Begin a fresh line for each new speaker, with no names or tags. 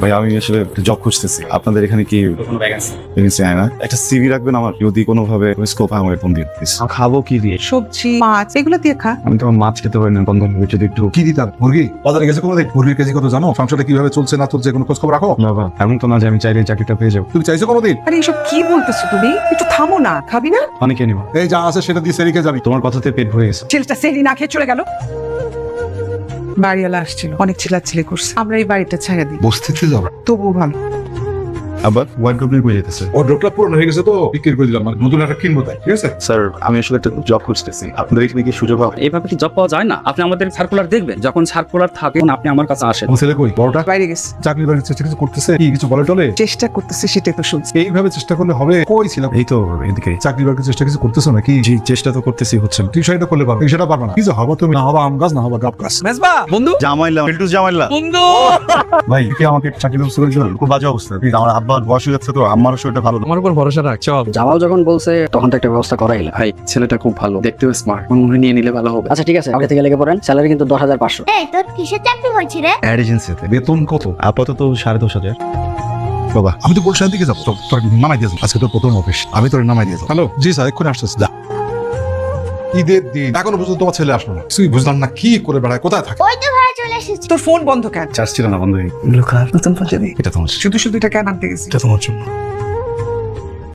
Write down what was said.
ভাই আমি আসলে জব খুঁজতেছি, আপনাদের এখানে কি
কোনো ভ্যাকেন্সি?
ভ্যাকেন্সি হয় না? একটা সিভি রাখবেন আমার, যদি কোনোভাবে স্কোপ হয় আমার ফোন দিন প্লিজ। খাবো কি দিয়ে?
সবজি মাছ এগুলো দিয়ে খা।
আমি তো মাছ খেতে পারি না, বন্ধ হয়ে যদি একটু।
কি দিতাম? মুরগি বাজারে গেছে কোনো দিন? মুরগির কেজি কত জানো? সংসারটা কিভাবে চলছে না চলছে কোনো খোঁজ খবর রাখো?
বাবা এমন তো না যে আমি চাইলে চাকরিটা পেয়ে যাবো।
তুমি চাইছো কোনোদিন?
আরে এসব কি বলতেছো তুমি? একটু থামো না, খাবি না?
অনেকে নিব,
এই যা আছে সেটা দিয়ে সেরিকে যাবি।
তোমার কথাতে পেট ভরে গেছে।
ছেলেটা সেহরি না খেয়ে চলে গেল। বাড়িওয়ালা আসছিল, অনেক চিল্লাচিল্লি করছে। আমরা এই বাড়িটা ছেড়ে দিই,
বস্তিতে যাবো।
তবুও ভালো।
আবার ওয়ার্ড কমপ্লিট হয়ে যেতেছে।
ও ড্রপটা পুরনো হয়ে গেছে তো বিক্রি করে দিলাম, মানে নতুন একটা কিনবো তাই। ঠিক আছে
স্যার আমি আসলে একটা জব খুঁজতেছি, আপনাদের এখানে কি সুযোগ হবে?
এইভাবে কি জব পাওয়া যায় না? আপনি আমাদের সার্কুলার দেখবেন, যখন সার্কুলার থাকে তখন আপনি আমার কাছে আসেন।
আমার ছেলে কই? বড়টা
বাইরে গেছে,
চাকরি বাকরির চেষ্টা কিছু করতেছে কি? কিছু বলে টলে?
চেষ্টা করতেছে সেটাই তো শুনছি।
এইভাবে চেষ্টা করলে হবে? কই ছিলাম?
এই তো এদিকে।
চাকরি বাকরির চেষ্টা কিছু করতেছো নাকি?
জি চেষ্টা তো করতেছি, হচ্ছে না।
তুই সেটা করলে পারবে, সেটা পারবে না। কি যে হবা তুমি? না হবা আম গাছ, না হবা গাব গাছ।
মেজবা বন্ধু,
জামাইলা ফিল্টু জামাইলা।
বন্ধু
ভাই কি আমাকে চাকরি ব্যবস্থা করে দিলেন? খুব বাজে অবস্থা, প্লিজ। আমার আব্বার বয়স হয়ে যাচ্ছে তো, আমারও শরীরটা ভালো না।
আমার উপর ভরসা রাখ, চল।
জামাল যখন বলছে তখন তো একটা ব্যবস্থা করাইলা।
ভাই ছেলেটা খুব ভালো, দেখতেও স্মার্ট, মনে নিয়ে নিলে ভালো হবে।
আচ্ছা ঠিক আছে, আগে থেকে লেগে পড়েন। স্যালারি কিন্তু 10,500।
এই তোর কিসের চাকরি হয়েছে রে?
অ্যাড এজেন্সিতে
বেতন কত?
আপাতত 10,500। বাবা
আমি তো গুলশান দিকে যাবো, তোর নামাই দিয়ে যাবো। আজকে তোর প্রথম অফিস, আমি তোর নামাই দিয়ে যাবো। হ্যালো জি স্যার, এক্ষুনি আসতেছি। যা। ঈদের দিন এখনো পর্যন্ত তোমার ছেলে আসলো না, তুই বুঝলাম না কি করে বেড়ায়, কোথায় থাকে?
ওই তো ভাড়া চলে এসেছে।
তোর ফোন বন্ধ কেন?
চার্জ ছিল না, বন্ধ হয়ে
লুকার নতুন পাঞ্জাবি,
এটা তোমার,
শুধু শুধু এটা কেন আনতে গেছিস?
এটা তোমার জন্য।